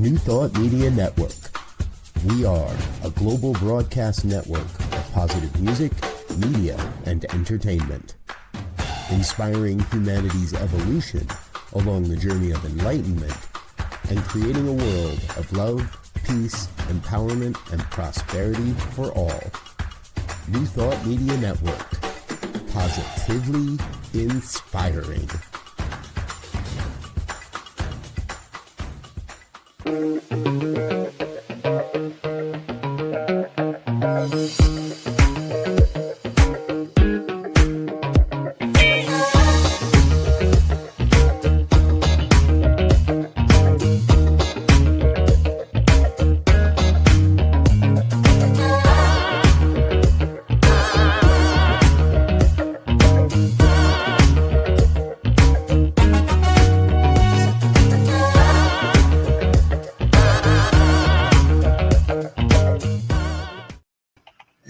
New Thought Media Network. We are a global broadcast network of positive music, media, and entertainment, inspiring humanity's evolution along the journey of enlightenment and creating a world of love, peace, empowerment, and prosperity for all. New Thought Media Network. Positively inspiring.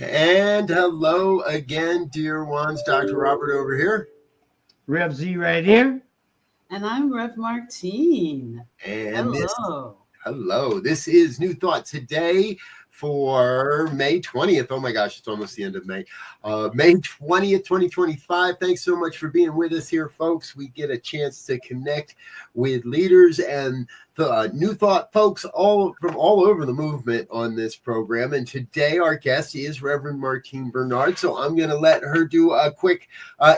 And hello again, dear ones. Dr. Robert over here. Rev Z right here. And I'm Rev Martine. And hello. This is New Thought today for May 20th. Oh my gosh, it's almost the end of May. May 20th, 2025. Thanks so much for being with us here, folks. We get a chance to connect with leaders and the New Thought folks from all over the movement on this program. And today our guest is Reverend Martine Bernard. So I'm going to let her do a quick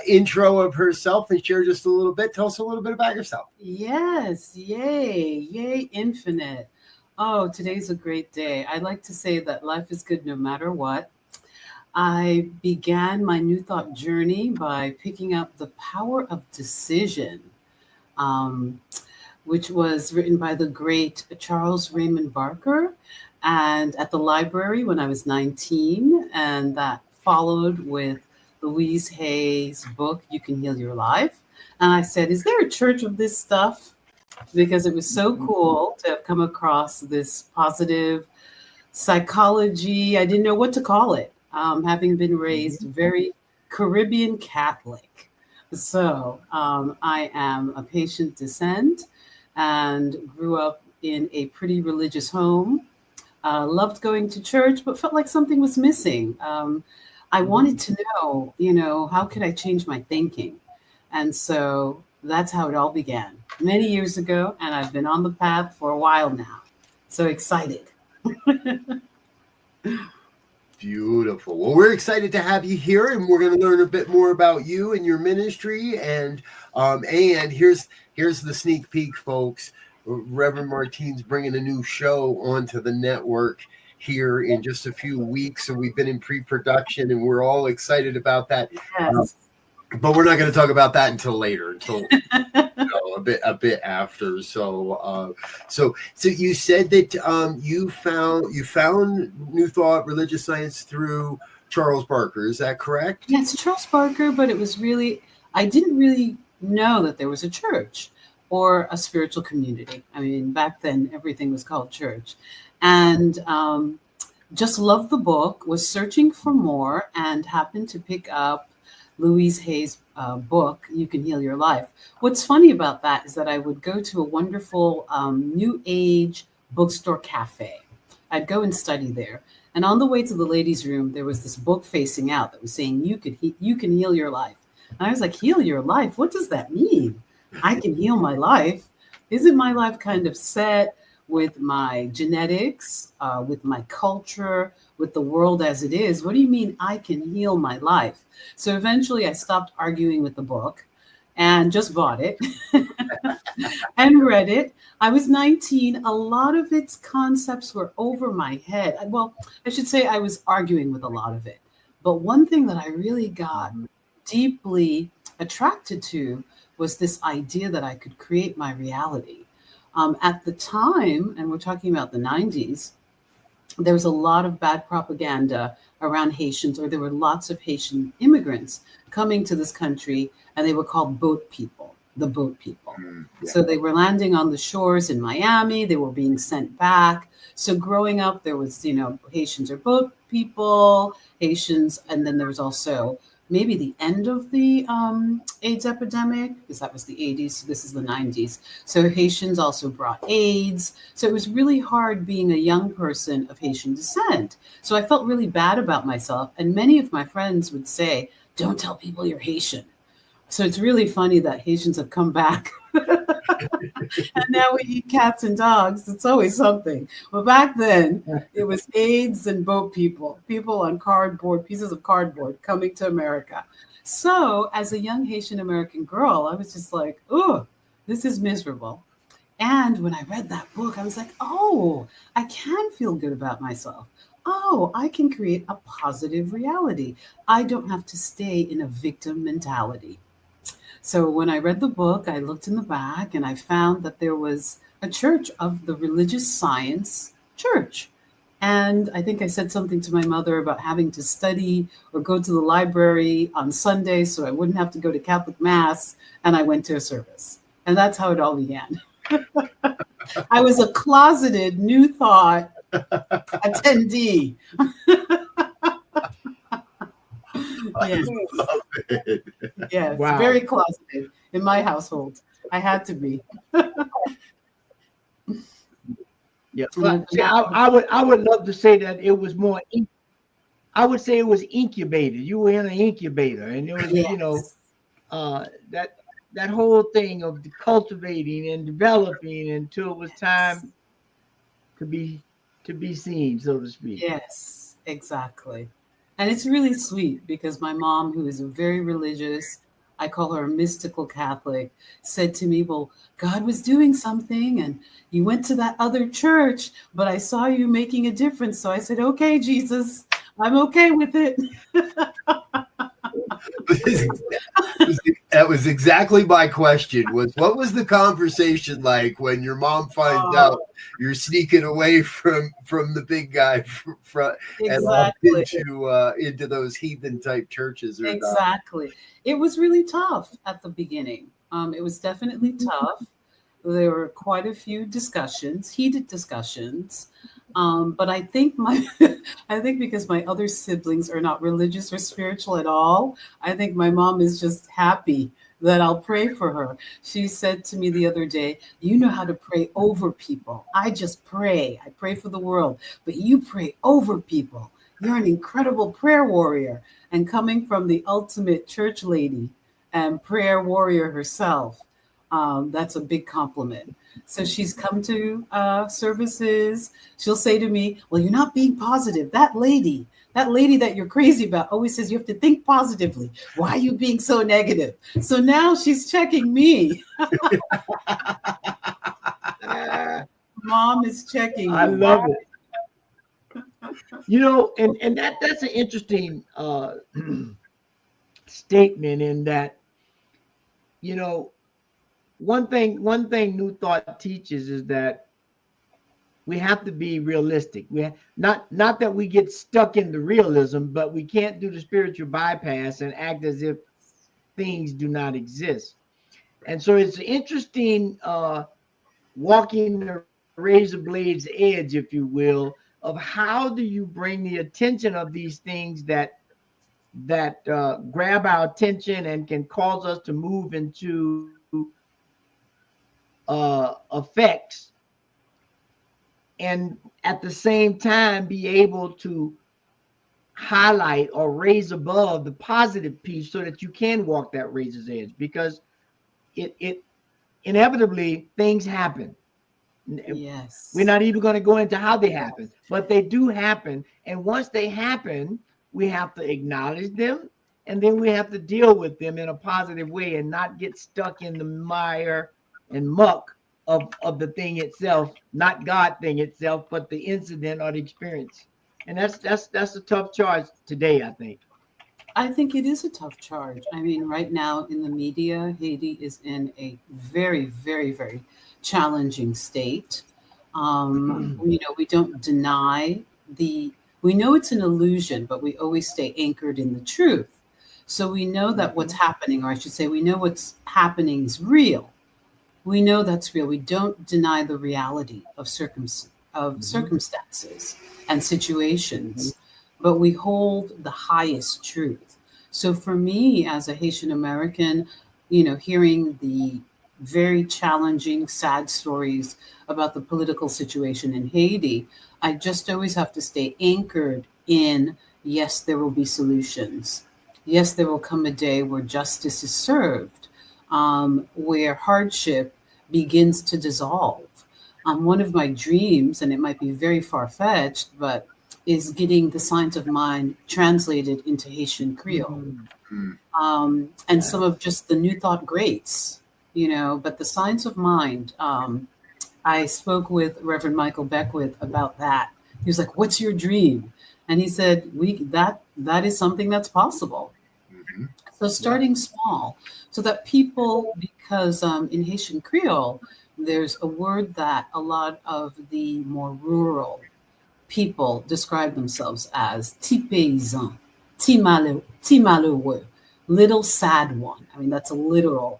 intro of herself and share just a little bit. Tell us a little bit about yourself. Yes. Yay infinite. Oh, today's a great day. I like to say that life is good no matter what. I began my New Thought journey by picking up The Power of Decision, which was written by the great Charles Raymond Barker, and at the library when I was 19, and that followed with Louise Hay's book, You Can Heal Your Life. And I said, is there a church of this stuff? Because it was so cool to have come across this positive psychology. I didn't know what to call it, having been raised very Caribbean Catholic. So I am a patient descent and grew up in a pretty religious home. Loved going to church, but felt like something was missing. I wanted to know, how could I change my thinking? And so that's how it all began many years ago, and I've been on the path for a while now. So excited. Beautiful. Well, we're excited to have you here, and we're going to learn a bit more about you and your ministry. And here's the sneak peek, folks. Reverend Martine's bringing a new show onto the network here in just a few weeks. So we've been in pre-production, and we're all excited about that. Yes. But we're not going to talk about that until later, a bit after. So you said that you found New Thought Religious Science through Charles Barker. Is that correct? Yes, Charles Barker, but it was I didn't really know that there was a church or a spiritual community. I mean, back then everything was called church, and just loved the book, was searching for more, and happened to pick up Louise Hay's book, You Can Heal Your Life. What's funny about that is that I would go to a wonderful New Age bookstore cafe. I'd go and study there. And on the way to the ladies' room, there was this book facing out that was saying, you can heal your life. And I was like, heal your life? What does that mean? I can heal my life? Isn't my life kind of set with my genetics, with my culture, with the world as it is? What do you mean I can heal my life? So eventually I stopped arguing with the book and just bought it and read it. I was 19. A lot of its concepts were over my head. Well, I should say I was arguing with a lot of it. But one thing that I really got deeply attracted to was this idea that I could create my reality. At the time, and we're talking about the 90s, there was a lot of bad propaganda around Haitians, or there were lots of Haitian immigrants coming to this country, and they were called boat people, the boat people. Yeah. So they were landing on the shores in Miami. They were being sent back. So growing up, there was, Haitians are boat people, Haitians, and then there was also maybe the end of the AIDS epidemic, because that was the 80s, so this is the 90s. So Haitians also brought AIDS. So it was really hard being a young person of Haitian descent. So I felt really bad about myself. And many of my friends would say, don't tell people you're Haitian. So it's really funny that Haitians have come back. And now we eat cats and dogs. It's always something. Well, back then, it was AIDS and boat people on cardboard, pieces of cardboard coming to America. So as a young Haitian American girl, I was just like, oh, this is miserable. And when I read that book, I was like, oh, I can feel good about myself. Oh, I can create a positive reality. I don't have to stay in a victim mentality. So when I read the book, I looked in the back and I found that there was a church of the religious science church. And I think I said something to my mother about having to study or go to the library on Sunday so I wouldn't have to go to Catholic Mass. And I went to a service. And that's how it all began. I was a closeted New Thought attendee. Yes. I love it. Yes, Wow. very closeted in my household. I had to be. Yeah. But see, I would love to say that it was more. I would say it was incubated. You were in an incubator, and it was Yes. That whole thing of cultivating and developing until it was time to be seen, so to speak. Yes, exactly. And it's really sweet because my mom, who is a very religious, I call her a mystical Catholic, said to me, well, God was doing something and you went to that other church, but I saw you making a difference. So I said, okay, Jesus, I'm okay with it. That was exactly my question. What was the conversation like when your mom finds out you're sneaking away from the big guy and off into those heathen type churches? Or Exactly. It was really tough at the beginning. It was definitely tough. There were quite a few discussions, heated discussions. But I think I think because my other siblings are not religious or spiritual at all, I think my mom is just happy that I'll pray for her. She said to me the other day, you know how to pray over people. I just pray. I pray for the world, but you pray over people. You're an incredible prayer warrior. And coming from the ultimate church lady and prayer warrior herself, that's a big compliment. So she's come to services. She'll say to me, well, you're not being positive. That lady that you're crazy about always says you have to think positively. Why are you being so negative? So now she's checking me. Mom is checking me. I love it. And that's an interesting statement in that, one thing New Thought teaches is that we have to be realistic. We not that we get stuck in the realism, but we can't do the spiritual bypass and act as if things do not exist. And so it's interesting walking the razor blade's edge, if you will, of how do you bring the attention of these things that grab our attention and can cause us to move into effects, and at the same time be able to highlight or raise above the positive piece so that you can walk that razor's edge, because it inevitably things happen. Yes. We're not even going to go into how they happen, but they do happen. And once they happen, we have to acknowledge them, and then we have to deal with them in a positive way and not get stuck in the mire and muck of the thing itself, not God thing itself, but the incident or the experience. And that's a tough charge today, I think. I think it is a tough charge. I mean, right now in the media, Haiti is in a very, very, very challenging state. We don't deny we know it's an illusion, but we always stay anchored in the truth. So we know that what's happening, or I should say, we know what's happening is real. We know that's real. We don't deny the reality of circumstances and situations, but we hold the highest truth. So for me, as a Haitian American, hearing the very challenging, sad stories about the political situation in Haiti, I just always have to stay anchored in, yes, there will be solutions. Yes, there will come a day where justice is served, where hardship begins to dissolve. One of my dreams, and it might be very far fetched, but is getting the Signs of Mind translated into Haitian Creole. And some of just the New Thought greats, but the Signs of Mind. I spoke with Reverend Michael Beckwith about that. He was like, "What's your dream?" And he said, that is something that's possible. So starting small, so that people, because in Haitian Creole, there's a word that a lot of the more rural people describe themselves as ti paysan, ti malheureux, little sad one. I mean, that's a literal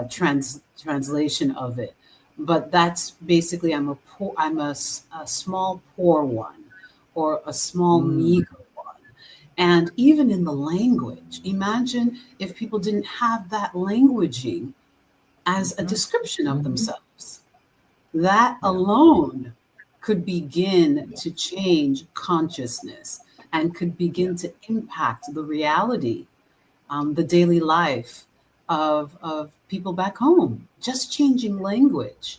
translation of it. But that's basically I'm a small poor one, or a small meager one. And even in the language, imagine if people didn't have that languaging as a description of themselves. That alone could begin to change consciousness and could begin to impact the reality, the daily life of people back home. Just changing language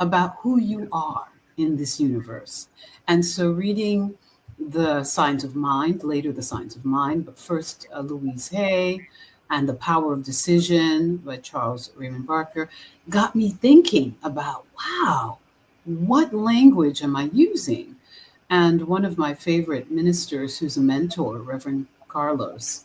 about who you are in this universe. And so reading the Signs of Mind, later the Signs of Mind, but first Louise Hay and The Power of Decision by Charles Raymond Barker got me thinking about, wow, what language am I using? And one of my favorite ministers who's a mentor, Reverend Carlos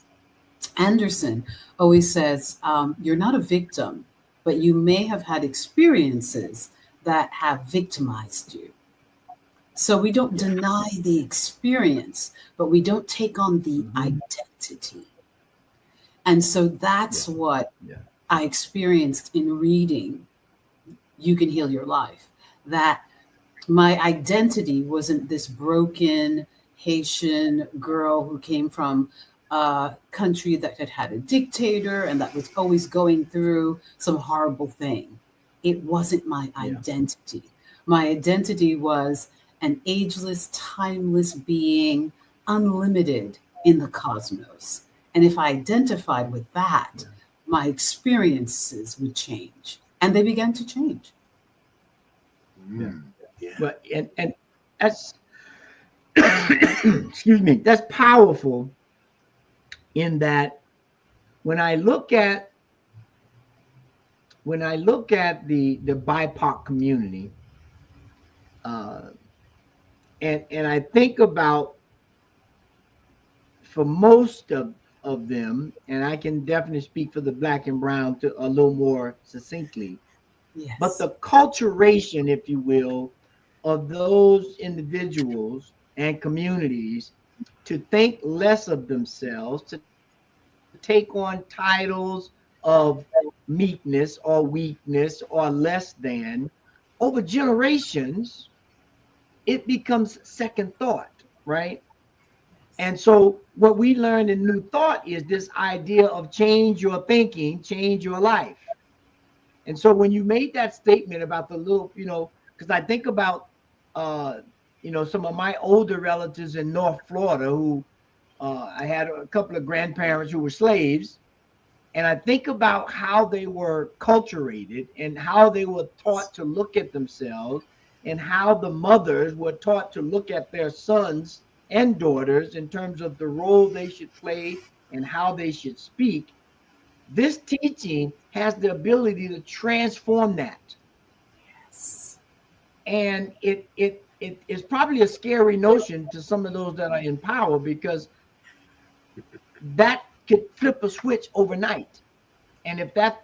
Anderson, always says, you're not a victim, but you may have had experiences that have victimized you. So we don't deny the experience, but we don't take on the identity. And so that's what I experienced in reading You Can Heal Your Life, that my identity wasn't this broken Haitian girl who came from a country that had had a dictator and that was always going through some horrible thing. It wasn't my identity. My identity was an ageless, timeless being, unlimited in the cosmos. And if I identified with that, my experiences would change. And they began to change. But and that's excuse me, that's powerful, in that when I look at the BIPOC community, and I think about, for most of them, and I can definitely speak for the Black and brown to a little more succinctly, but the culturation, if you will, of those individuals and communities to think less of themselves, to take on titles of meekness or weakness or less than, over generations, it becomes second thought, right? And so what we learned in New Thought is this idea of change your thinking, change your life. And so when you made that statement about the little, because I think about, some of my older relatives in North Florida who, I had a couple of grandparents who were slaves. And I think about how they were culturated and how they were taught to look at themselves, and how the mothers were taught to look at their sons and daughters in terms of the role they should play and how they should speak. This teaching has the ability to transform that. Yes. And it is probably a scary notion to some of those that are in power, because that could flip a switch overnight. And if that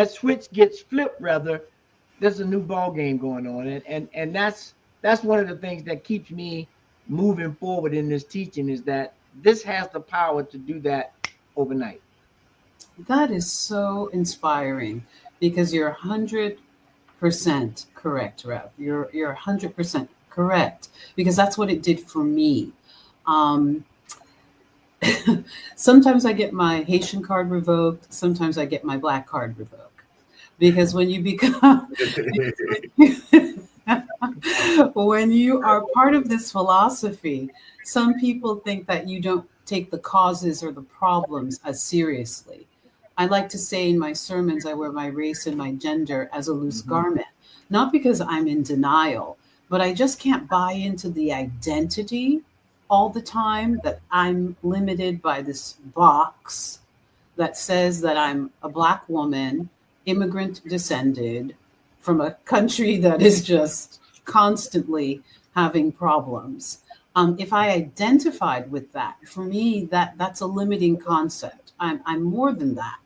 switch gets flipped, rather, there's a new ball game going on. And that's one of the things that keeps me moving forward in this teaching, is that this has the power to do that overnight. That is so inspiring, because you're 100% correct, Rev. You're 100% correct, because that's what it did for me. sometimes I get my Haitian card revoked. Sometimes I get my Black card revoked. Because when you become, when you are part of this philosophy, some people think that you don't take the causes or the problems as seriously. I like to say in my sermons, I wear my race and my gender as a loose garment, not because I'm in denial, but I just can't buy into the identity all the time that I'm limited by this box that says that I'm a Black woman, immigrant descended from a country that is just constantly having problems. If I identified with that, for me, that's a limiting concept. I'm more than that.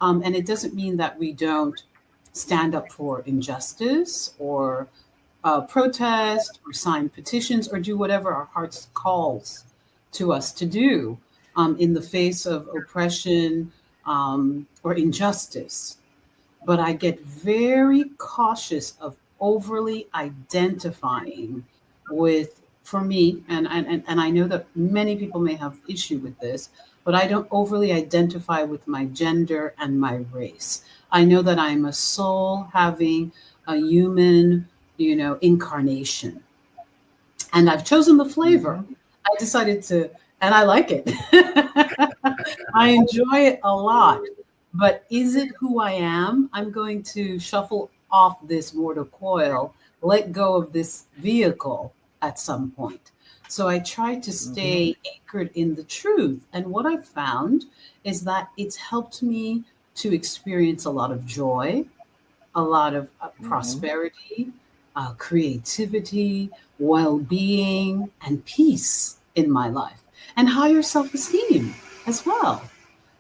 And it doesn't mean that we don't stand up for injustice or protest or sign petitions or do whatever our hearts calls to us to do in the face of oppression or injustice. But I get very cautious of overly identifying with, for me, and I know that many people may have issue with this, but I don't overly identify with my gender and my race. I know that I'm a soul having a human, incarnation. And I've chosen the flavor. I decided to, and I like it. I enjoy it a lot. But is it who I am? I'm going to shuffle off this mortal coil, let go of this vehicle at some point. So I try to stay anchored in the truth. And what I've found is that it's helped me to experience a lot of joy, a lot of prosperity, creativity, well-being, and peace in my life, and higher self-esteem as well.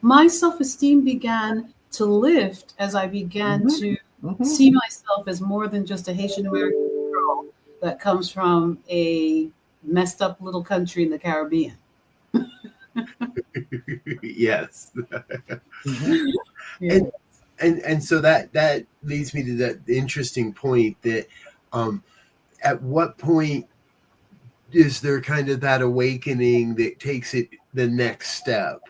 My self-esteem began to lift as I began to see myself as more than just a Haitian American girl that comes from a messed up little country in the Caribbean. Yes. Yeah. And so that leads me to that interesting point that at what point is there kind of that awakening that takes it the next step?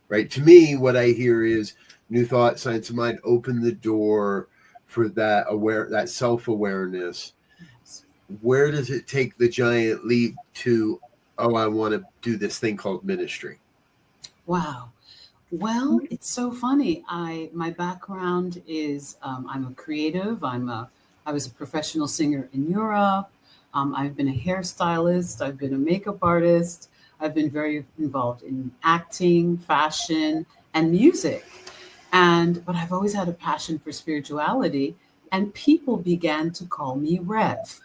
Right. To me, what I hear is New Thought, Science of Mind open the door for that self-awareness. Where does it take the giant leap to, oh, I want to do this thing called ministry? Wow. Well, it's so funny. My background is I'm a creative. I was a professional singer in Europe. I've been a hairstylist. I've been a makeup artist. I've been very involved in acting, fashion, and music. But I've always had a passion for spirituality, and people began to call me Rev.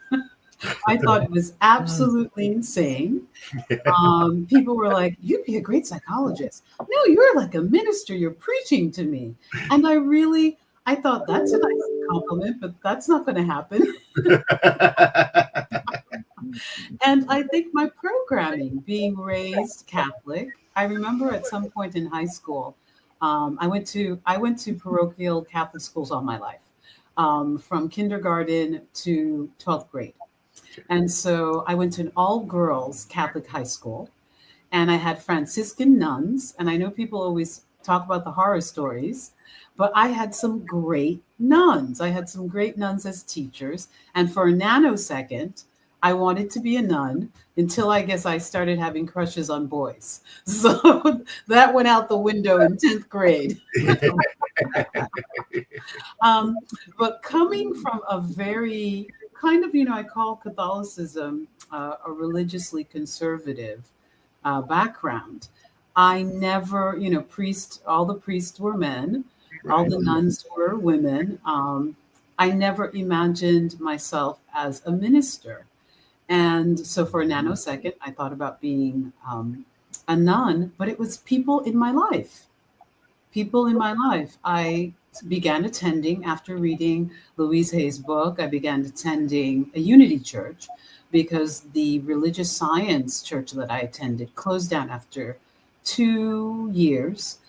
I thought it was absolutely insane. People were like, "You'd be a great psychologist." No, you're like a minister. You're preaching to me. And I thought that's a nice compliment, but that's not going to happen. And I think my programming, being raised Catholic, I remember at some point in high school, I went to parochial Catholic schools all my life, from kindergarten to 12th grade. And so I went to an all-girls Catholic high school, and I had Franciscan nuns. And I know people always talk about the horror stories, but I had some great nuns. I had some great nuns as teachers. And for a nanosecond, I wanted to be a nun until I guess I started having crushes on boys. So that went out the window in 10th grade. But coming from a very kind of, I call Catholicism a religiously conservative background. I never, all the priests were men, all the nuns were women. I never imagined myself as a minister. And so for a nanosecond, I thought about being a nun, but it was people in my life. I began attending after reading Louise Hay's book. I began attending a Unity church because the religious science church that I attended closed down after 2 years.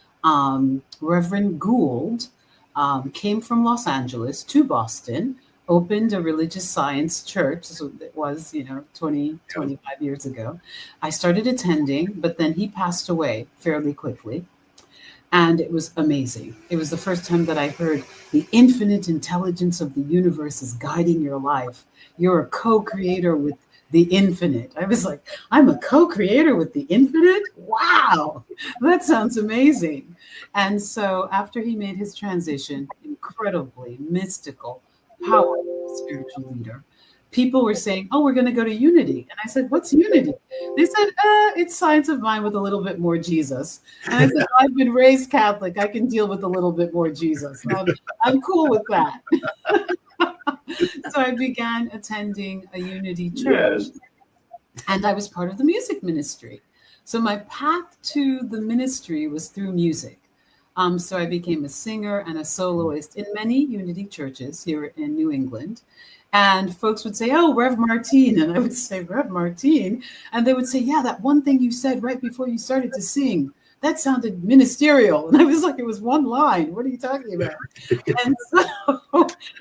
Reverend Gould came from Los Angeles to Boston, opened a religious science church. So it was, 25 years ago. I started attending, but then he passed away fairly quickly. And it was amazing. It was the first time that I heard the infinite intelligence of the universe is guiding your life. You're a co-creator with the infinite. I was like, I'm a co-creator with the infinite? Wow, that sounds amazing. And so after he made his transition, incredibly mystical, powerful spiritual leader, people were saying, oh, we're going to go to Unity. And I said, what's Unity? They said, it's science of mind with a little bit more Jesus. And I said, I've been raised Catholic. I can deal with a little bit more Jesus. I'm cool with that. So I began attending a Unity church. Yes. And I was part of the music ministry. So my path to the ministry was through music. So I became a singer and a soloist in many Unity churches here in New England. And folks would say, oh, Rev Martine. And I would say, Rev Martine. And they would say, yeah, that one thing you said right before you started to sing, that sounded ministerial. And I was like, it was one line. What are you talking about? And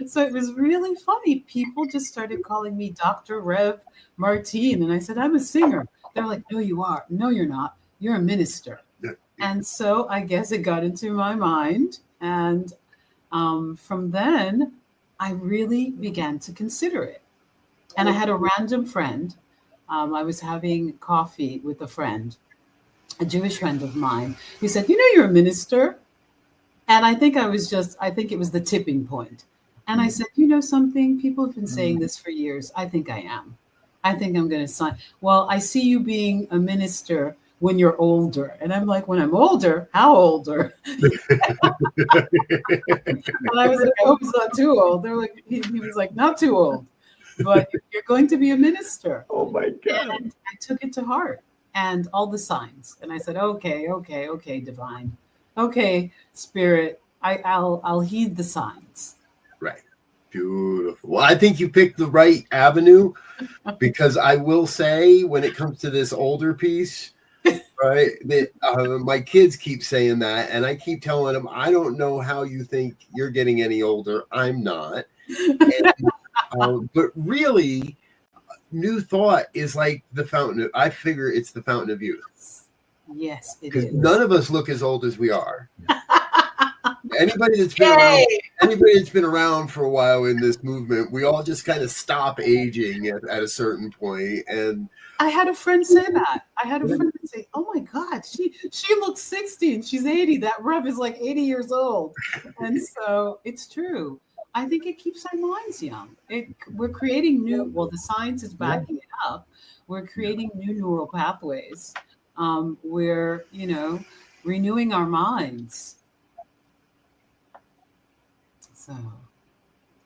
so it was really funny. People just started calling me Dr. Rev Martine. And I said, I'm a singer. They're like, no, you are. No, you're not. You're a minister. And so I guess it got into my mind. And from then, I really began to consider it. And I had a random friend. I was having coffee with a friend, a Jewish friend of mine, who said, you're a minister. And I think it was the tipping point. And I said, something? People have been saying this for years. I think I am. I think I'm going to sign. Well, I see you being a minister when you're older. And I'm like, when I'm older? How older? And I was like, I hope it's not too old. They're like, he was like, not too old, but you're going to be a minister. Oh my God. And I took it to heart and all the signs. And I said, okay, divine. Okay, spirit, I'll heed the signs. Right. Beautiful. Well, I think you picked the right avenue, because I will say, when it comes to this older piece, right, that my kids keep saying that, and I keep telling them, I don't know how you think you're getting any older. I'm not. And, but really, New Thought is like the fountain. I figure it's the fountain of youth. Yes, it is. Because none of us look as old as we are. Anybody that's been around for a while in this movement, we all just kind of stop aging at a certain point. And I had a friend say that. I had a friend say, oh my God, she looks 60 and she's 80. That Rev is like 80 years old. And so it's true. I think it keeps our minds young. We're creating the science is backing it up. We're creating new neural pathways. We're, renewing our minds. So.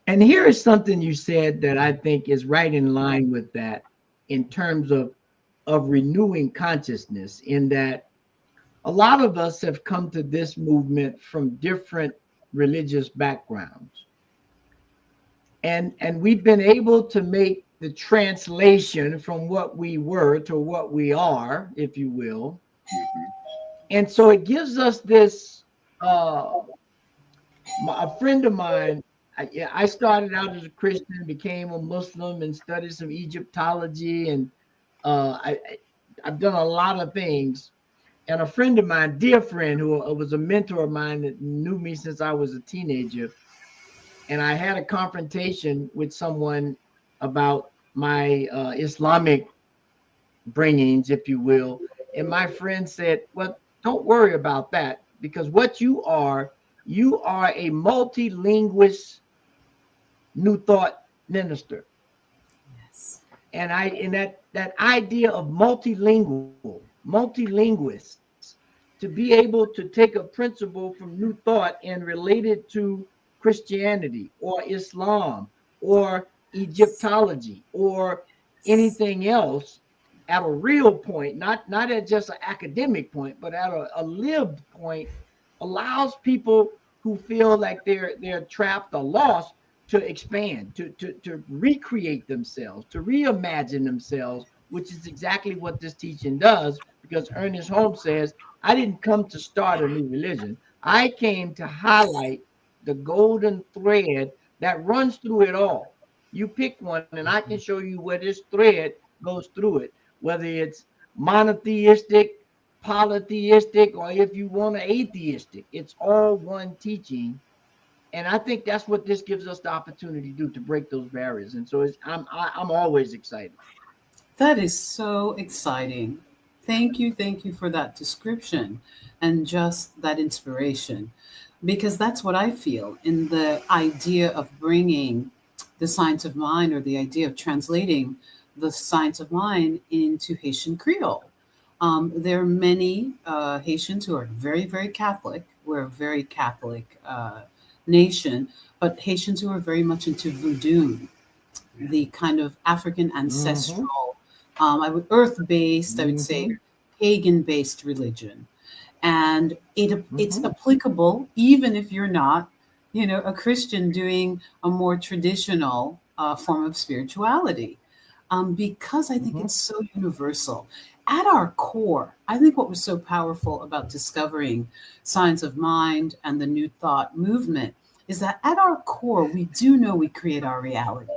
And here is something you said that I think is right in line with that, in terms of renewing consciousness, in that a lot of us have come to this movement from different religious backgrounds. And we've been able to make the translation from what we were to what we are, if you will. And so it gives us this, a friend of mine, I started out as a Christian, became a Muslim, and studied some Egyptology, and I've done a lot of things. And a friend of mine, dear friend, who was a mentor of mine that knew me since I was a teenager, and I had a confrontation with someone about my Islamic bringings, if you will. And my friend said, well, don't worry about that, because what you are a multilingual New Thought minister. Yes. And that idea of multilinguists, to be able to take a principle from New Thought and relate it to Christianity or Islam or Egyptology or anything else at a real point, not at just an academic point, but at a lived point, allows people who feel like they're trapped or lost to expand, to recreate themselves, to reimagine themselves, which is exactly what this teaching does. Because Ernest Holmes says, I didn't come to start a new religion. I came to highlight the golden thread that runs through it all. You pick one, and I can show you where this thread goes through it, whether it's monotheistic, polytheistic, or if you want an atheistic. It's all one teaching. And I think that's what this gives us the opportunity to do, to break those barriers. And so I'm always excited. That is so exciting. Thank you for that description and just that inspiration, because that's what I feel in the idea of bringing the science of mind, or the idea of translating the science of mind into Haitian Creole. There are many Haitians who are very, very Catholic. We're a very Catholic nation, but Haitians who are very much into voodoo, the kind of African ancestral, earth-based, I would say, pagan-based religion. And it's applicable even if you're not, a Christian doing a more traditional form of spirituality, because I think it's so universal. At our core, I think what was so powerful about discovering science of mind and the New Thought movement is that at our core, we do know we create our reality.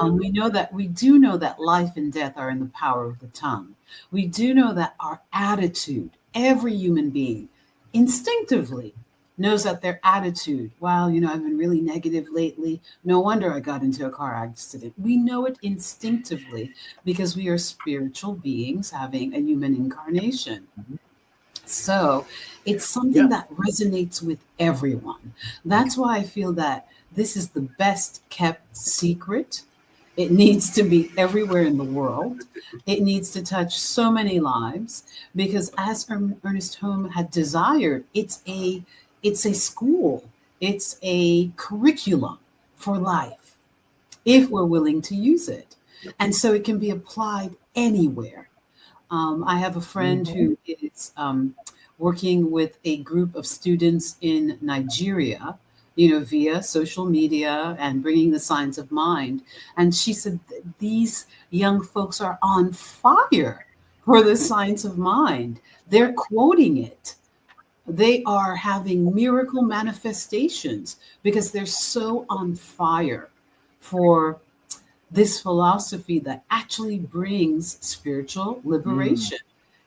We do know that life and death are in the power of the tongue. We do know that our attitude, every human being instinctively knows that their attitude, wow, I've been really negative lately. No wonder I got into a car accident. We know it instinctively because we are spiritual beings having a human incarnation. So it's something that resonates with everyone. That's why I feel that this is the best kept secret. It needs to be everywhere in the world. It needs to touch so many lives, because as Ernest Holmes had desired, it's a school, it's a curriculum for life, if we're willing to use it. And so it can be applied anywhere. I have a friend who is working with a group of students in Nigeria, via social media and bringing the science of mind. And she said these young folks are on fire for the science of mind. They're quoting it. They are having miracle manifestations because they're so on fire for this philosophy that actually brings spiritual liberation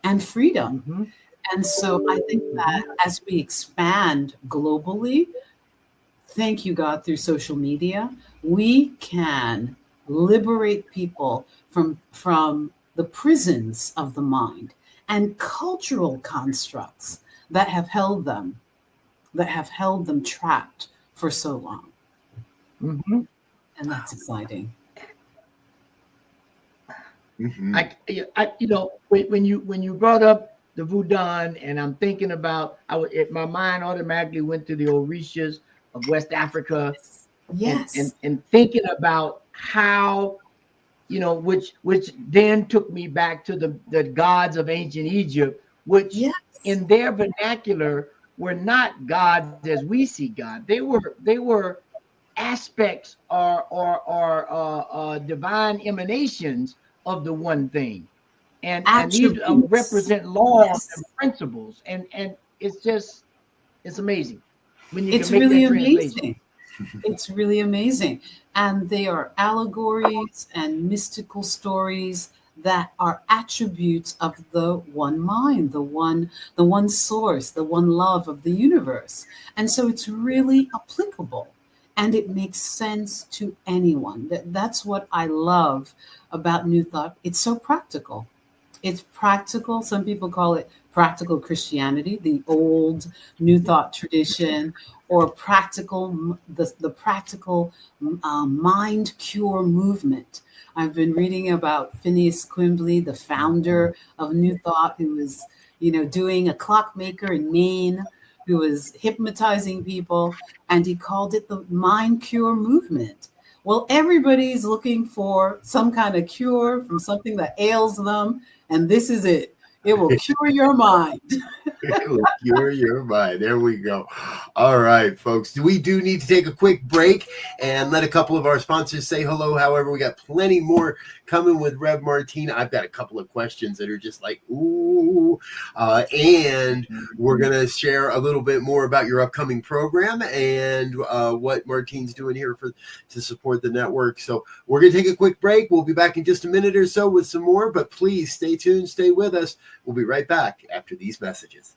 and freedom. And so I think that as we expand globally, thank you, God, through social media, we can liberate people from the prisons of the mind and cultural constructs that have held them trapped for so long. And that's exciting. When you brought up the voodoo, and I'm thinking about, my mind automatically went to the Orishas of West Africa. Yes. And thinking about how, which then took me back to the gods of ancient Egypt, which in their vernacular were not gods as we see God. They were aspects or divine emanations of the one thing. And these represent laws and principles. And it's amazing. When you it's can make really that amazing. It's really amazing. And they are allegories and mystical stories that are attributes of the one mind, the one source, the one love of the universe. And so it's really applicable and it makes sense to anyone. That's what I love about New Thought. It's so practical. It's practical. Some people call it practical Christianity, the old New Thought tradition, or the practical mind cure movement. I've been reading about Phineas Quimbley, the founder of New Thought, who was, doing a clockmaker in Maine, who was hypnotizing people, and he called it the mind cure movement. Well, everybody's looking for some kind of cure from something that ails them, and this is it. It will cure your mind. It will cure your mind. There we go. All right, folks. We do need to take a quick break and let a couple of our sponsors say hello. However, we got plenty more coming with Rev Martine. I've got a couple of questions that are just like, ooh. And we're going to share a little bit more about your upcoming program and what Martine's doing here to support the network. So we're going to take a quick break. We'll be back in just a minute or so with some more, but please stay tuned. Stay with us. We'll be right back after these messages.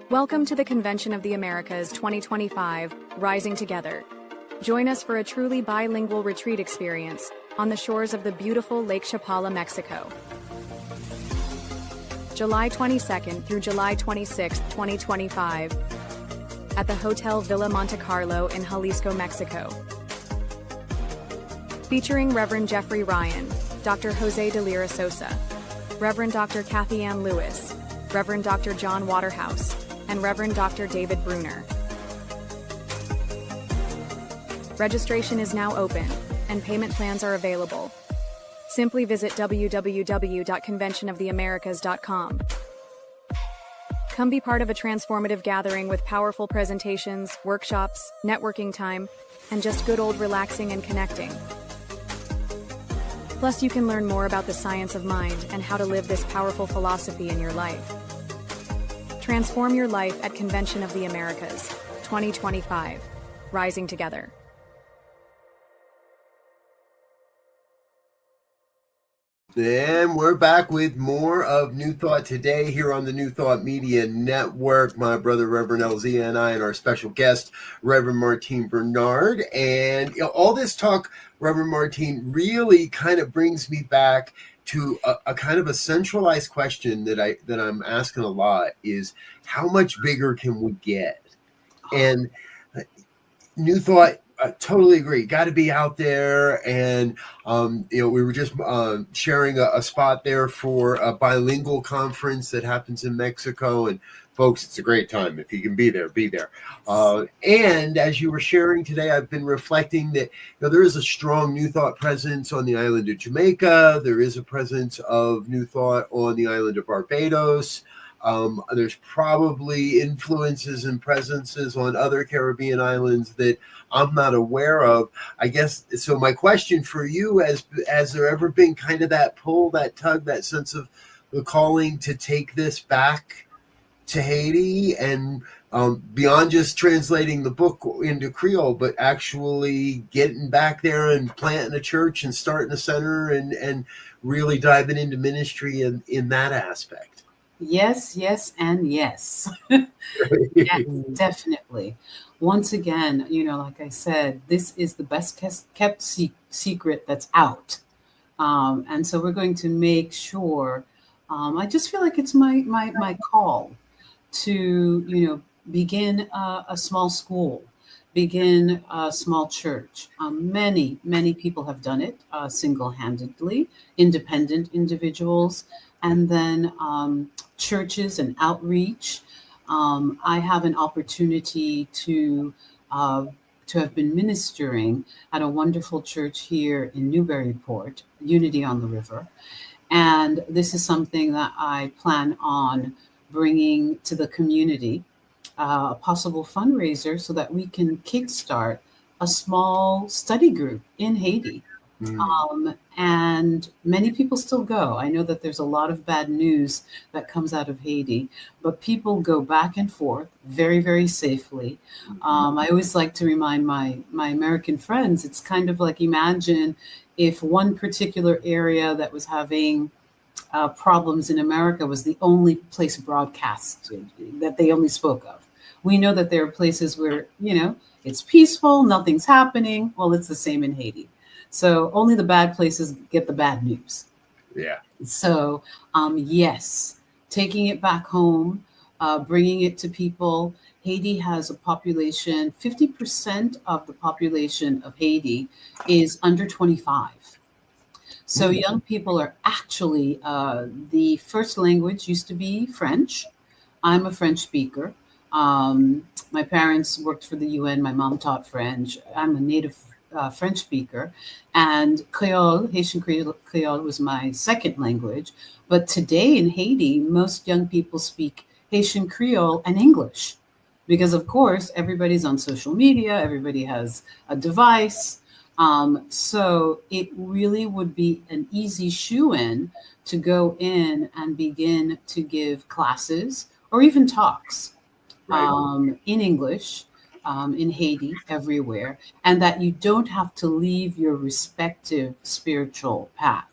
Welcome to the Convention of the Americas 2025, Rising Together. Join us for a truly bilingual retreat experience on the shores of the beautiful Lake Chapala, Mexico. July 22nd through July 26th, 2025, at the Hotel Villa Monte Carlo in Jalisco, Mexico. Featuring Reverend Jeffrey Ryan, Dr. Jose de Lira Sosa, Reverend Dr. Kathy Ann Lewis, Reverend Dr. John Waterhouse, and Reverend Dr. David Bruner. Registration is now open, and payment plans are available. Simply visit www.conventionoftheamericas.com. Come be part of a transformative gathering with powerful presentations, workshops, networking time, and just good old relaxing and connecting. Plus, you can learn more about the science of mind and how to live this powerful philosophy in your life. Transform your life at Convention of the Americas 2025, Rising Together. And we're back with more of New Thought today here on the New Thought Media Network. My brother, Reverend Elzia, and I, and our special guest, Reverend Martine Bernard. And all this talk, Reverend Martine, really kind of brings me back to a kind of a centralized question that I'm asking a lot is, how much bigger can we get? And New Thought, totally agree. Got to be out there. And, we were just sharing a spot there for a bilingual conference that happens in Mexico. And folks, it's a great time. If you can be there, be there. And as you were sharing today, I've been reflecting that there is a strong New Thought presence on the island of Jamaica. There is a presence of New Thought on the island of Barbados. There's probably influences and presences on other Caribbean islands that I'm not aware of. I guess, so my question for you, has there ever been kind of that pull, that tug, that sense of the calling to take this back to Haiti and beyond just translating the book into Creole, but actually getting back there and planting a church and starting a center and really diving into ministry in that aspect? Yes, and yes. Yes, definitely. Once again, like I said, this is the best kept secret that's out. And so we're going to make sure, I just feel like it's my call to, begin a small school, begin a small church. Many people have done it single-handedly, independent individuals, and then churches and outreach. I have an opportunity to have been ministering at a wonderful church here in Newburyport, Unity on the River. And this is something that I plan on bringing to the community, a possible fundraiser so that we can kickstart a small study group in Haiti. And many people still go. I know that there's a lot of bad news that comes out of Haiti, but people go back and forth very, very safely. I always like to remind my American friends, it's kind of like, imagine if one particular area that was having problems in America was the only place broadcasted that they only spoke of. We know that there are places where, it's peaceful, nothing's happening. Well, it's the same in Haiti. So only the bad places get the bad news. Yeah. So, yes, taking it back home, bringing it to people. Haiti has a population, 50% of the population of Haiti is under 25. So young people are actually, the first language used to be French. I'm a French speaker. My parents worked for the UN. My mom taught French. I'm a native French speaker. And Creole, Haitian Creole was my second language. But today in Haiti, most young people speak Haitian Creole and English. Because, of course, everybody's on social media. Everybody has a device. So it really would be an easy shoe-in to go in and begin to give classes or even talks in English, in Haiti, everywhere, and that you don't have to leave your respective spiritual path.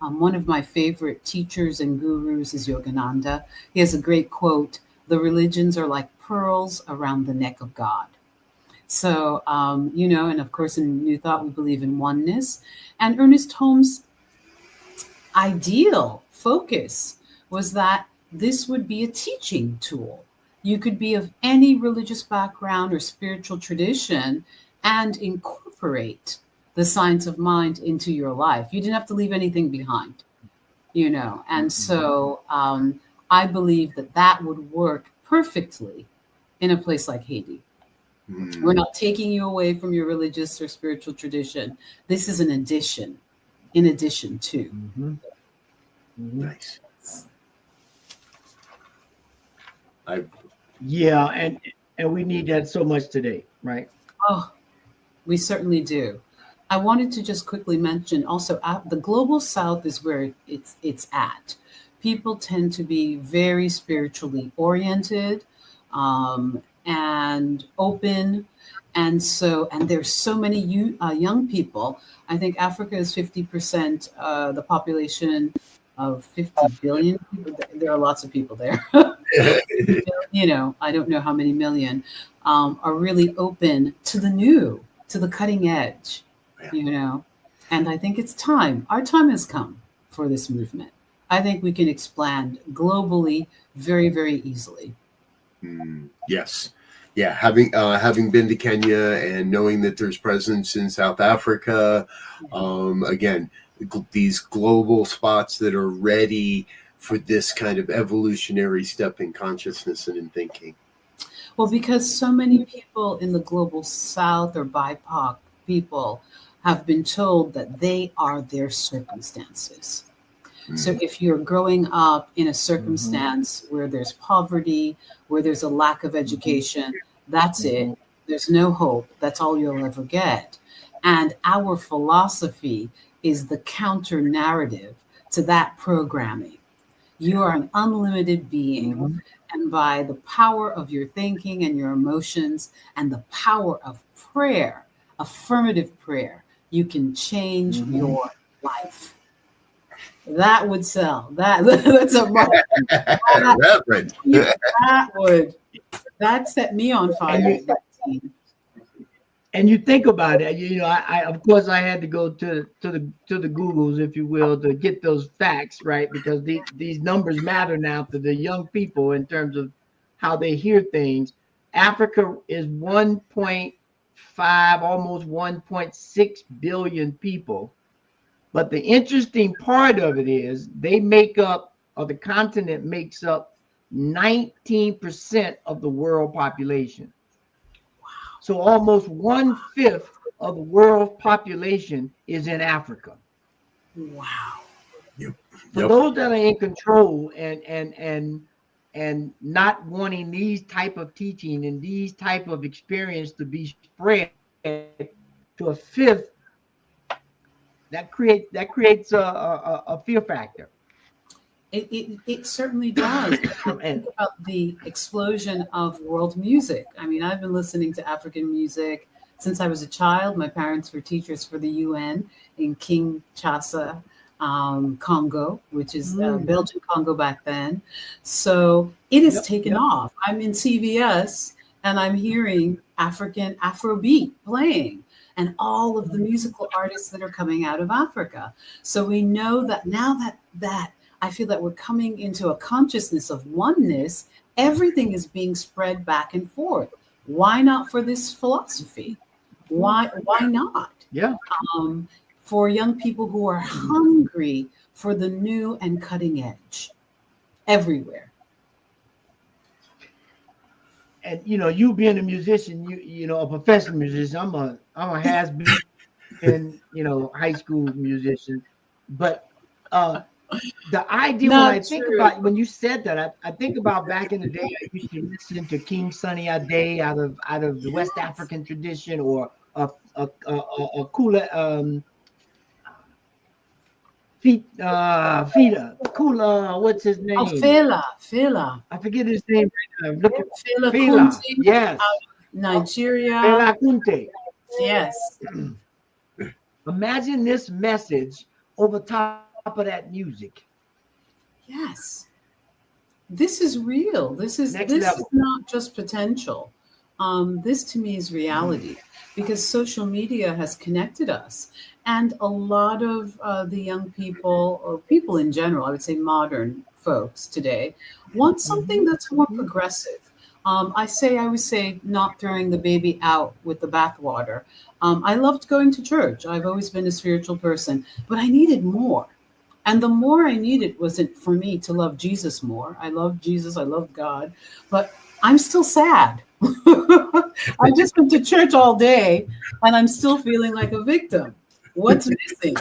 One of my favorite teachers and gurus is Yogananda. He has a great quote, "The religions are like pearls around the neck of God." So, and of course in New Thought, we believe in oneness. And Ernest Holmes' ideal focus was that this would be a teaching tool. You could be of any religious background or spiritual tradition and incorporate the science of mind into your life. You didn't have to leave anything behind, And so I believe that would work perfectly in a place like Haiti. We're not taking you away from your religious or spiritual tradition. This is an addition, in addition to. Nice. Yeah, and we need that so much today, right? Oh, we certainly do. I wanted to just quickly mention also the global South is where it's at. People tend to be very spiritually oriented and open. And there's so many young people. I think Africa is 50% the population of 50 billion people. There are lots of people there. I don't know how many million are really open to the new, to the cutting edge, And I think it's time. Our time has come for this movement. I think we can expand globally very, very easily. Yes. Yeah. Having been to Kenya and knowing that there's presence in South Africa, again, these global spots that are ready for this kind of evolutionary step in consciousness and in thinking. Well, because so many people in the global South or BIPOC people have been told that they are their circumstances. So if you're growing up in a circumstance where there's poverty, where there's a lack of education, that's it. There's no hope. That's all you'll ever get. And our philosophy is the counter narrative to that programming. You are an unlimited being. And by the power of your thinking and your emotions and the power of prayer, affirmative prayer, you can change your life. That would sell. That's a Reverend. That set me on fire. And you think about it, I of course I had to go to the Googles, if you will, to get those facts, right? Because these numbers matter now to the young people in terms of how they hear things. Africa is 1.5, almost 1.6 billion people. But the interesting part of it is the continent makes up 19% of the world population. Wow. So almost 1/5 of the world population is in Africa. Wow. For those that are in control and not wanting these type of teaching and these type of experience to be spread to a fifth, that creates a fear factor. It certainly does. Think about the explosion of world music. I mean, I've been listening to African music since I was a child. My parents were teachers for the UN in Kinshasa, Congo, which is Belgian Congo back then. So it has taken off. I'm in CVS and I'm hearing African Afrobeat playing, and all of the musical artists that are coming out of Africa. So we know that now that I feel that we're coming into a consciousness of oneness. Everything is being spread back and forth. Why not for this philosophy? Why not? Yeah. For young people who are hungry for the new and cutting edge everywhere. And you being a musician, a professional musician, I'm a has-been, high school musician. But the idea Not when I think true. about when you said that, I think about back in the day. I used to listen to King Sunny Ade out of the West African tradition, or a Kula Kula, what's his name? Oh, Fela. I forget his name right now. Look at Fela Fela. Kuti, Yes. Nigeria. Fela Kunte. Yes. Imagine this message over top of that music. Yes. This is real. This is Next this level. is not just potential. This to me is reality, because social media has connected us. And a lot of the young people, or people in general, I would say modern folks today, want something that's more progressive. I always say, not throwing the baby out with the bathwater. I loved going to church. I've always been a spiritual person, but I needed more. And the more I needed wasn't for me to love Jesus more. I love Jesus, I love God, but I'm still sad. I just went to church all day and I'm still feeling like a victim. What's missing?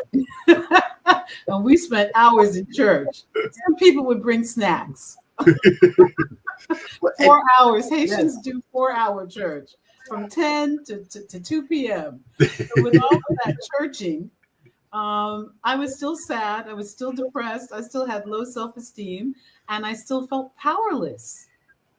And we spent hours in church. Some people would bring snacks. 4 hours. Haitians do 4-hour church from 10 to 2 p.m. So with all of that churching, I was still sad. I was still depressed. I still had low self-esteem, and I still felt powerless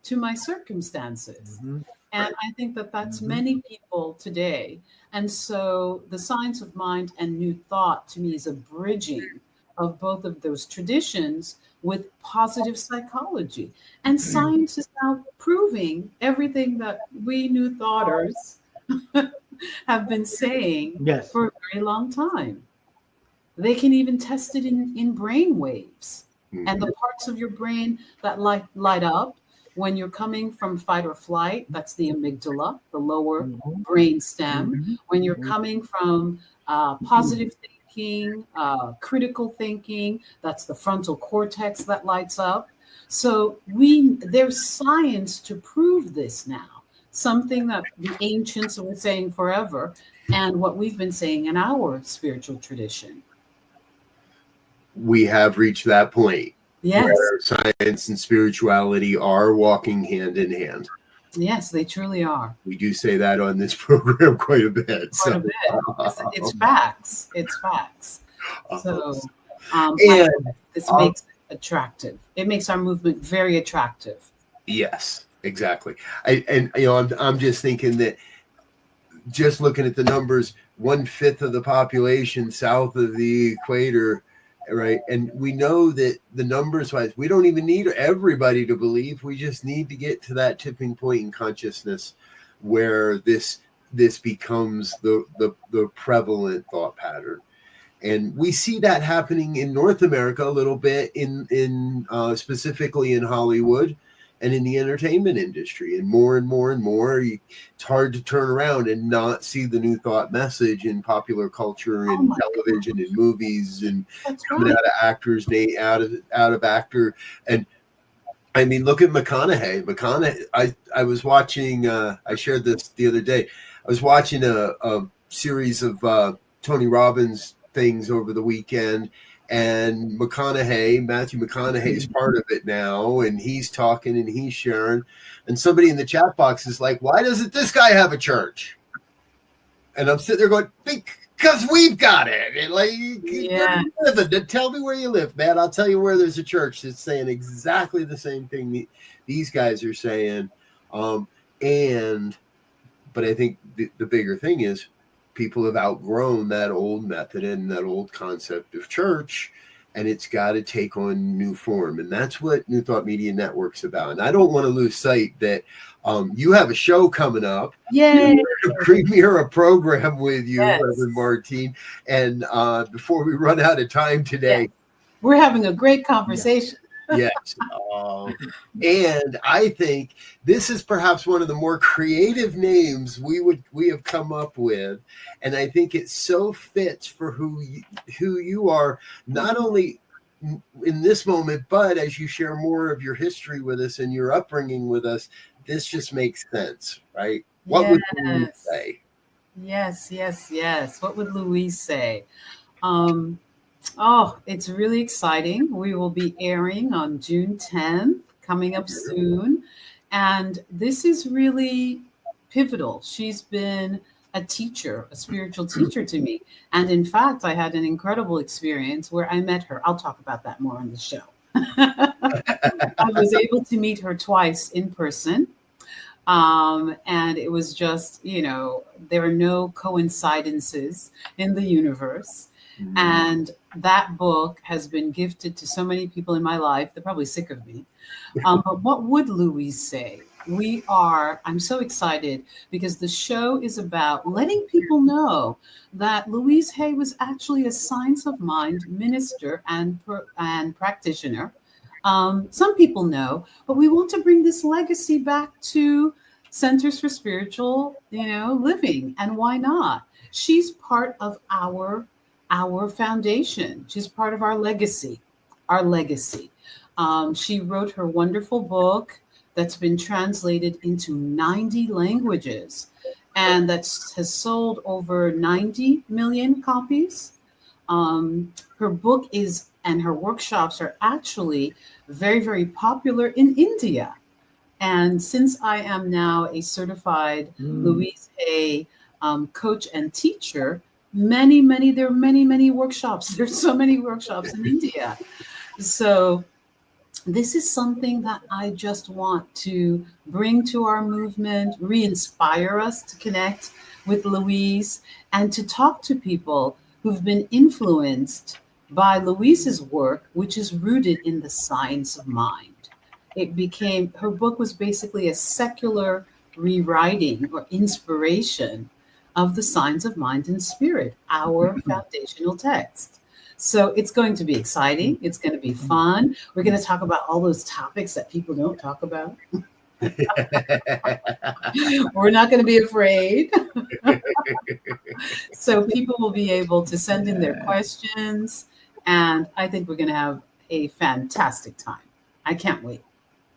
to my circumstances. Mm-hmm. And I think that that's many people today. And so the science of mind and new thought to me is a bridging of both of those traditions with positive psychology. And science is now proving everything that we new thoughters have been saying for a very long time. They can even test it in brain waves. And the parts of your brain that light up when you're coming from fight or flight, that's the amygdala, the lower brain stem. When you're coming from positive thinking, critical thinking, that's the frontal cortex that lights up. So there's science to prove this now, something that the ancients were saying forever, and what we've been saying in our spiritual tradition. We have reached that point. Yes. Where science and spirituality are walking hand in hand. Yes, they truly are. We do say that on this program quite a bit. Quite a bit. It's facts. It's facts. So this makes it attractive. It makes our movement very attractive. Yes, exactly. I'm just thinking that, just looking at the numbers, 1/5 of the population south of the equator. Right. And we know that the numbers wise, we don't even need everybody to believe. We just need to get to that tipping point in consciousness where this becomes the prevalent thought pattern. And we see that happening in North America a little bit, in specifically in Hollywood and in the entertainment industry, and more and more and more. It's hard to turn around and not see the new thought message in popular culture, in television, in movies, and coming out of actors, out of actor. And I mean, look at McConaughey. I was watching. I shared this the other day. I was watching a series of Tony Robbins things over the weekend. And Matthew McConaughey is part of it now, and he's talking and he's sharing. And somebody in the chat box is like, "Why doesn't this guy have a church?" And I'm sitting there going, "Because we've got it." And tell me where you live, man. I'll tell you where there's a church that's saying exactly the same thing these guys are saying. But I think the bigger thing is, people have outgrown that old method and that old concept of church, and it's got to take on new form. And that's what New Thought Media Network's about. And I don't want to lose sight that you have a show coming up. Yay! To premiere a program with you, Rev Martine. And before we run out of time today, We're having a great conversation. Yes. And I think this is perhaps one of the more creative names we have come up with, and I think it so fits for who you are, not only in this moment, but as you share more of your history with us and your upbringing with us, this just makes sense, right? What would you say? Yes. What would Louise say? It's really exciting. We will be airing on June 10th, coming up soon. And this is really pivotal. She's been a teacher, a spiritual teacher to me. And in fact, I had an incredible experience where I met her. I'll talk about that more on the show. I was able to meet her twice in person. And it was just, there are no coincidences in the universe. Mm-hmm. And that book has been gifted to so many people in my life. They're probably sick of me. But what would Louise say? I'm so excited because the show is about letting people know that Louise Hay was actually a science of mind minister and practitioner. Some people know, but we want to bring this legacy back to Centers for Spiritual, Living. And why not? She's part of our foundation. She's part of our legacy. She wrote her wonderful book that's been translated into 90 languages and has sold over 90 million copies. Her book and her workshops are actually very, very popular in India. And since I am now a certified Louise Hay coach and teacher, there are many workshops. There's so many workshops in India. So this is something that I just want to bring to our movement, re-inspire us to connect with Louise and to talk to people who've been influenced by Louise's work, which is rooted in the science of mind. Her book was basically a secular rewriting or inspiration of the Signs of Mind and Spirit, our foundational text. So it's going to be exciting. It's going to be fun. We're going to talk about all those topics that people don't talk about. We're not going to be afraid. So people will be able to send in their questions. And I think we're going to have a fantastic time. I can't wait.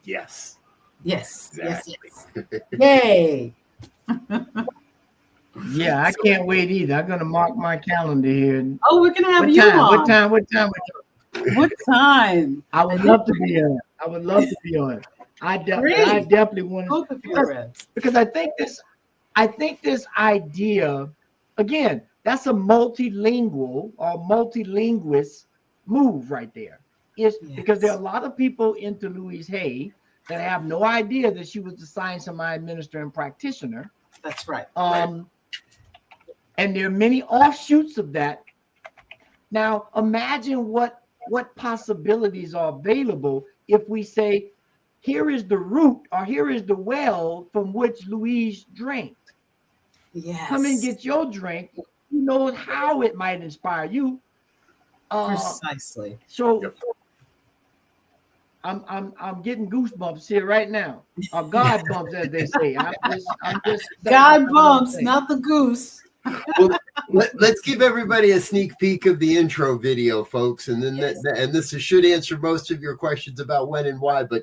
Yes. Exactly. Yay. Yeah, I can't wait either. I'm going to mark my calendar here. Oh, we're going to have you on. What time? I would love to be on. I definitely want to. Because I think this idea, again, that's a multilingual or multilinguist move right there. Because there are a lot of people into Louise Hay that have no idea that she was the science of mind minister and practitioner. That's right. And there are many offshoots of that. Now, imagine what possibilities are available if we say, here is the root or here is the well from which Louise drank. Yes. Come and get your drink. Who knows how it might inspire you? Precisely. So I'm getting goosebumps here right now. Or God bumps, as they say. I'm just God bumps, not the goose. Well, let's give everybody a sneak peek of the intro video, folks, and then this should answer most of your questions about when and why. But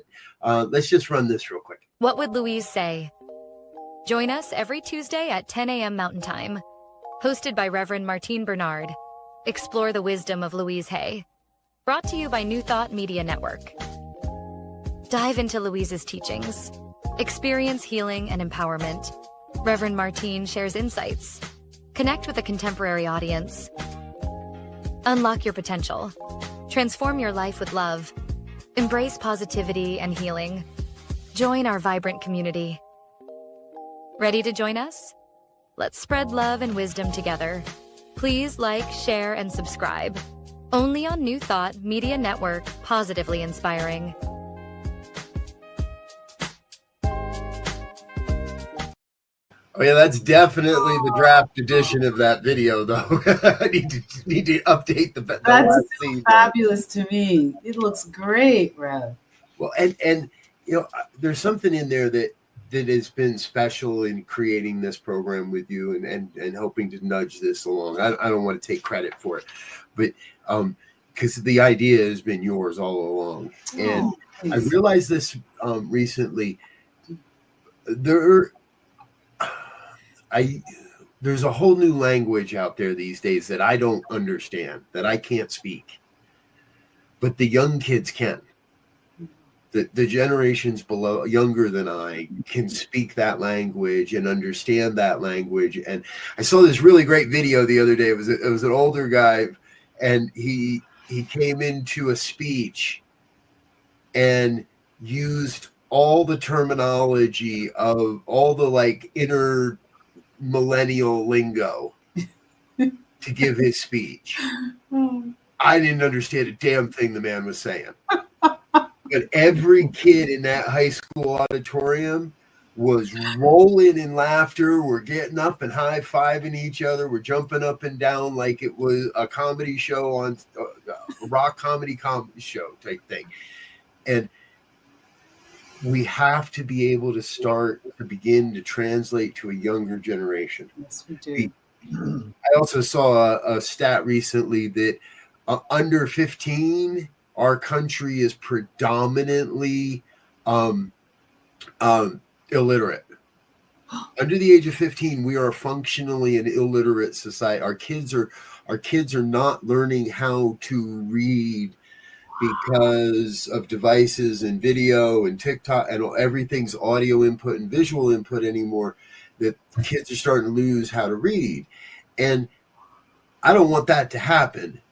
let's just run this real quick. What would Louise say? Join us every Tuesday at 10 a.m. Mountain Time. Hosted by Rev Martine Bernard. Explore the wisdom of Louise Hay. Brought to you by New Thought Media Network. Dive into Louise's teachings. Experience healing and empowerment. Rev Martine shares insights. Connect with a contemporary audience. Unlock your potential. Transform your life with love. Embrace positivity and healing. Join our vibrant community. Ready to join us? Let's spread love and wisdom together. Please like, share, and subscribe. Only on New Thought Media Network, positively inspiring. Oh yeah, that's definitely the draft edition of that video, though. I need to update the That's last still scene. fabulous to me. It looks great, Rev. Well, and there's something in there that has been special in creating this program with you and helping to nudge this along. I don't want to take credit for it, but because the idea has been yours all along, and I realized this recently. There's a whole new language out there these days that I don't understand, that I can't speak, but the young kids can. The generations younger than I can speak that language and understand that language. And I saw this really great video the other day. It was an older guy, and he came into a speech and used all the terminology of all the like inner millennial lingo to give his speech. I didn't understand a damn thing the man was saying. But every kid in that high school auditorium was rolling in laughter. We're getting up and high-fiving each other. We're jumping up and down like it was a comedy show on a rock comedy show type thing. And we have to be able to begin to translate to a younger generation. Yes, we do. I also saw a stat recently that under 15, our country is predominantly illiterate. Under the age of 15, we are functionally an illiterate society. Our kids are not learning how to read because of devices and video and TikTok and everything's audio input and visual input anymore, that kids are starting to lose how to read. And I don't want that to happen,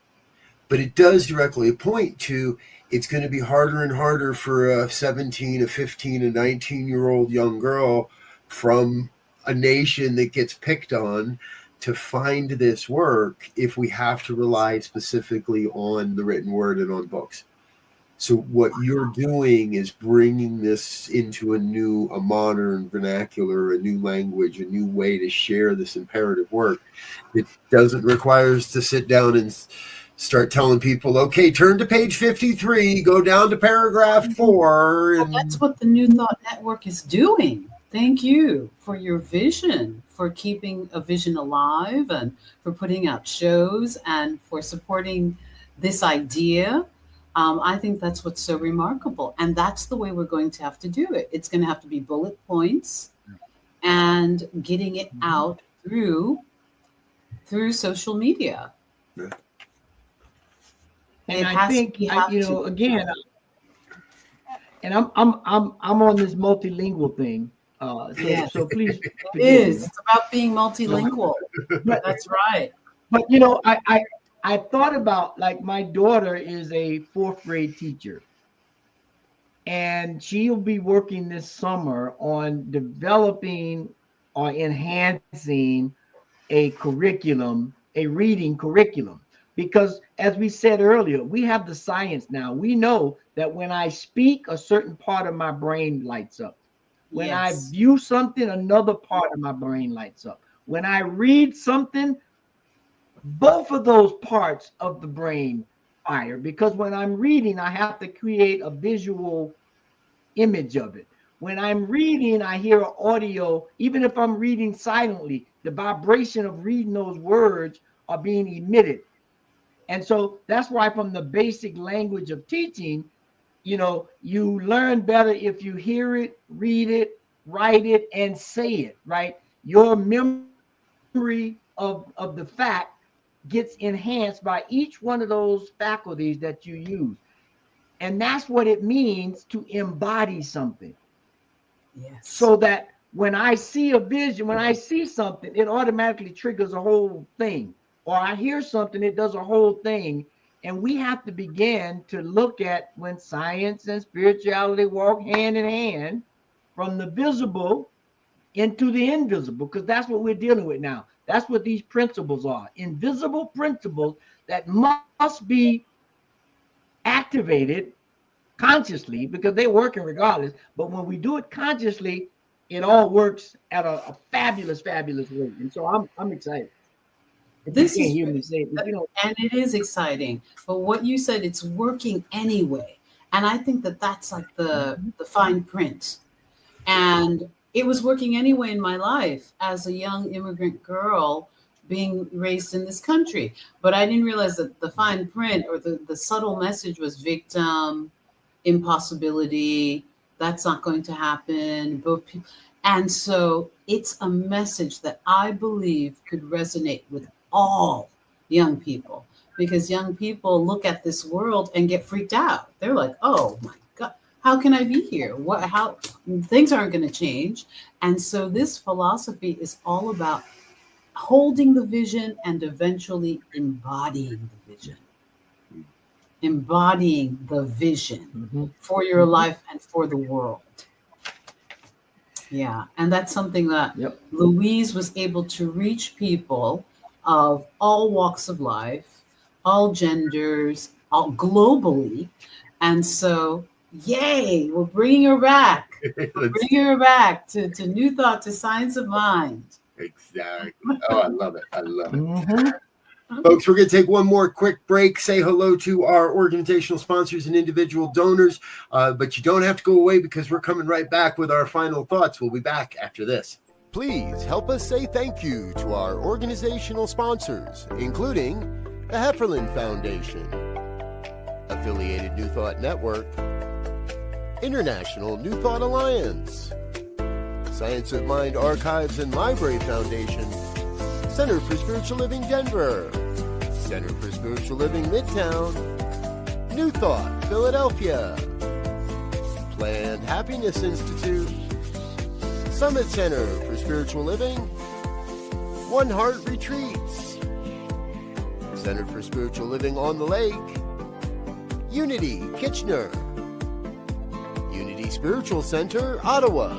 but it does directly point to it's going to be harder and harder for a 17, a 15, a 19-year-old young girl from a nation that gets picked on to find this work if we have to rely specifically on the written word and on books. So what you're doing is bringing this into a modern vernacular, a new language, a new way to share this imperative work. It doesn't require us to sit down and start telling people, okay, turn to page 53, go down to paragraph 4. Well, that's what the New Thought Network is doing. Thank you for your vision, for keeping a vision alive, and for putting out shows and for supporting this idea. I think that's what's so remarkable. And that's the way we're going to have to do it. It's going to have to be bullet points and getting it out through social media. Yeah. And I think, again, and I'm on this multilingual thing. So please. It is. It's about being multilingual. That's right. But, I thought about, like, my daughter is a 4th grade teacher, and she'll be working this summer on developing or enhancing a reading curriculum. Because as we said earlier, we have the science now. We know that when I speak, a certain part of my brain lights up. When I view something, another part of my brain lights up. When I read something, both of those parts of the brain fire, because when I'm reading, I have to create a visual image of it. When I'm reading, I hear audio. Even if I'm reading silently, the vibration of reading those words are being emitted. And so that's why from the basic language of teaching, you learn better if you hear it, read it, write it, and say it, right? Your memory of the fact gets enhanced by each one of those faculties that you use. And that's what it means to embody something. Yes. So that when I see a vision, when I see something, it automatically triggers a whole thing. Or I hear something, it does a whole thing. And we have to begin to look at when science and spirituality walk hand in hand, from the visible into the invisible, because that's what we're dealing with now. That's what these principles are. Invisible principles that must be activated consciously, because they're working regardless. But when we do it consciously, it all works at a fabulous rate. And so I'm excited. If This you is can't hear me say it, but, you know, and it is exciting. But what you said, it's working anyway. And I think that that's like the fine print. And it was working anyway in my life as a young immigrant girl being raised in this country. But I didn't realize that the fine print or the subtle message was victim, impossibility, that's not going to happen. And so it's a message that I believe could resonate with all young people, because young people look at this world and get freaked out. They're like, oh my God, how can I be here? How things aren't going to change. And so this philosophy is all about holding the vision and eventually embodying the vision. Embodying the vision for your life and for the world. Yeah, and that's something that Louise was able to reach people of all walks of life, all genders, all globally. And so, yay, we're bringing her back. We're bringing her back to New Thought, to Science of Mind. Exactly. Oh, I love it. I love it. Folks, we're going to take one more quick break, say hello to our organizational sponsors and individual donors, but you don't have to go away because we're coming right back with our final thoughts. We'll be back after this. Please help us say thank you to our organizational sponsors, including the Hefferland Foundation, Affiliated New Thought Network, International New Thought Alliance, Science of Mind Archives and Library Foundation, Center for Spiritual Living Denver, Center for Spiritual Living Midtown, New Thought Philadelphia, Planned Happiness Institute, Summit Center for Spiritual Living, One Heart Retreats, Center for Spiritual Living on the Lake, Unity Kitchener, Unity Spiritual Center Ottawa,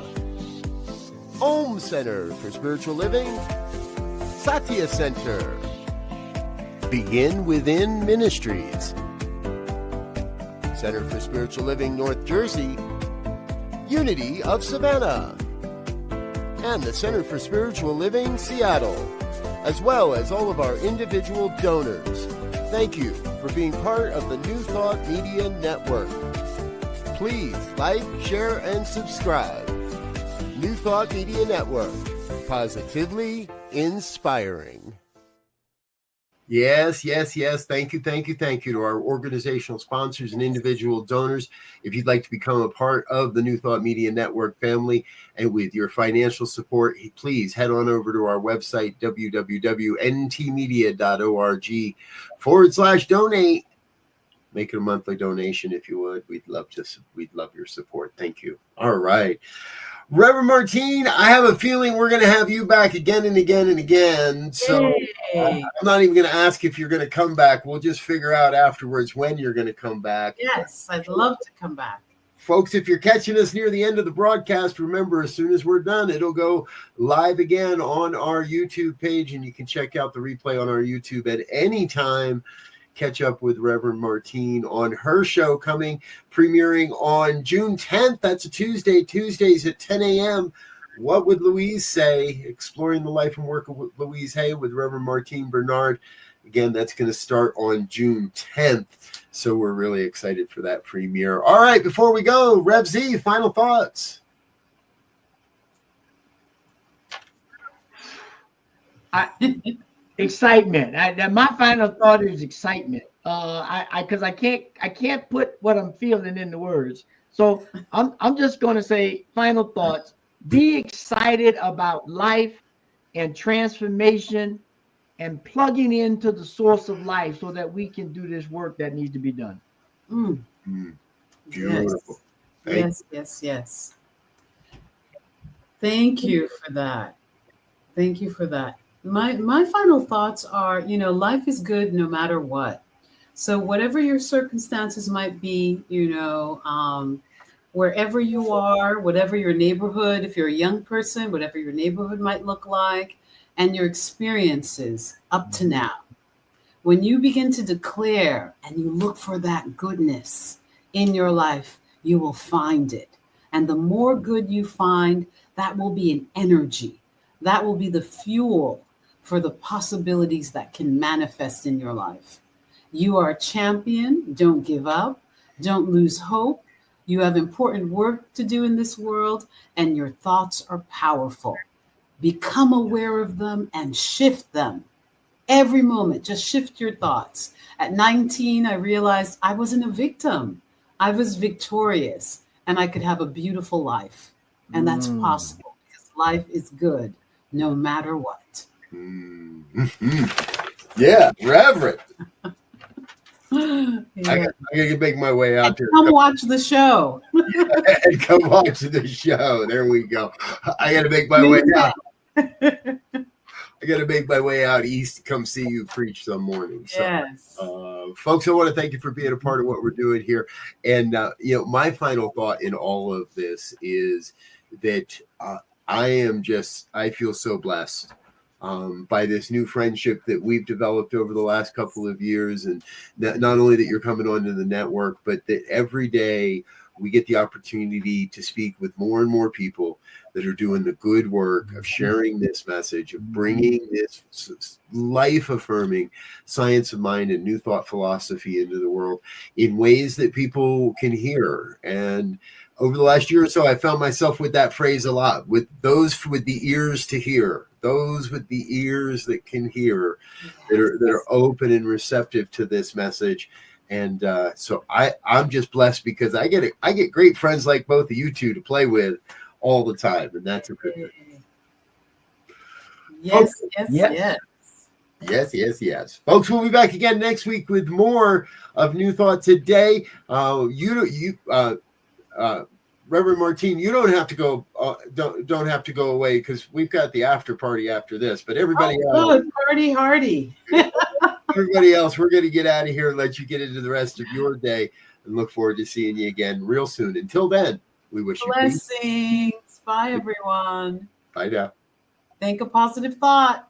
Om Center for Spiritual Living, Satya Center, Begin Within Ministries, Center for Spiritual Living North Jersey, Unity of Savannah, and the Center for Spiritual Living Seattle, as well as all of our individual donors. Thank you for being part of the New Thought Media Network. Please like, share, and subscribe. New Thought Media Network, positively inspiring. Yes. Thank you to our organizational sponsors and individual donors. If you'd like to become a part of the New Thought Media Network family and with your financial support, please head on over to our website, www.ntmedia.org/donate. Make it a monthly donation if you would. We'd love your support. Thank you. All right. Rev Martine, I have a feeling we're going to have you back again and again and again. So I'm not even going to ask if you're going to come back. We'll just figure out afterwards when you're going to come back. Yes, I'd love to come back. Folks, if you're catching us near the end of the broadcast, remember, as soon as we're done, it'll go live again on our YouTube page, and you can check out the replay on our YouTube at any time. Catch up with Reverend Martine on her show premiering on June 10th. That's a Tuesday. Tuesdays at 10 a.m. What Would Louise Say? Exploring the life and work of Louise Hay with Reverend Martine Bernard. Again, that's going to start on June 10th. So we're really excited for that premiere. All right, before we go, Rev Z, final thoughts. Excitement. My final thought is excitement. Because I can't put what I'm feeling into words. So I'm just going to say final thoughts. Be excited about life and transformation and plugging into the source of life so that we can do this work that needs to be done. Beautiful. Yes. Thank you for that. My final thoughts are, life is good no matter what. So whatever your circumstances might be, wherever you are, whatever your neighborhood, if you're a young person, whatever your neighborhood might look like, and your experiences up to now, when you begin to declare and you look for that goodness in your life, you will find it. And the more good you find, that will be an energy. That will be the fuel for the possibilities that can manifest in your life. You are a champion. Don't give up. Don't lose hope. You have important work to do in this world, and your thoughts are powerful. Become aware of them and shift them. Every moment, just shift your thoughts. At 19, I realized I wasn't a victim. I was victorious, and I could have a beautiful life. And that's possible because life is good no matter what. Yeah, Reverend. Yeah. I gotta make my way out there. Come watch the show. And come watch the show. There we go. I gotta make my way out. I got to make my way out east to come see you preach some morning. So, Yes. Folks, I want to thank you for being a part of what we're doing here. And, my final thought in all of this is that I feel so blessed by this new friendship that we've developed over the last couple of years. And not only that you're coming onto the network, but that every day we get the opportunity to speak with more and more people that are doing the good work of sharing this message, of bringing this life-affirming science of mind and new thought philosophy into the world in ways that people can hear. And over the last year or so, I found myself with that phrase a lot, with those with the ears to hear, those with the ears that can hear, that are open and receptive to this message. And so I'm just blessed because I get great friends like both of you two to play with all the time, and that's a good thing. Yes, Folks, yes. Folks, we'll be back again next week with more of New Thought Today. Reverend Martine, you don't have to go. Don't have to go away because we've got the after party after this. But everybody else, party hardy. Everybody else, we're going to get out of here and let you get into the rest of your day, and look forward to seeing you again real soon. Until then, we wish you blessings. Bye, everyone. Bye now. Think a positive thought.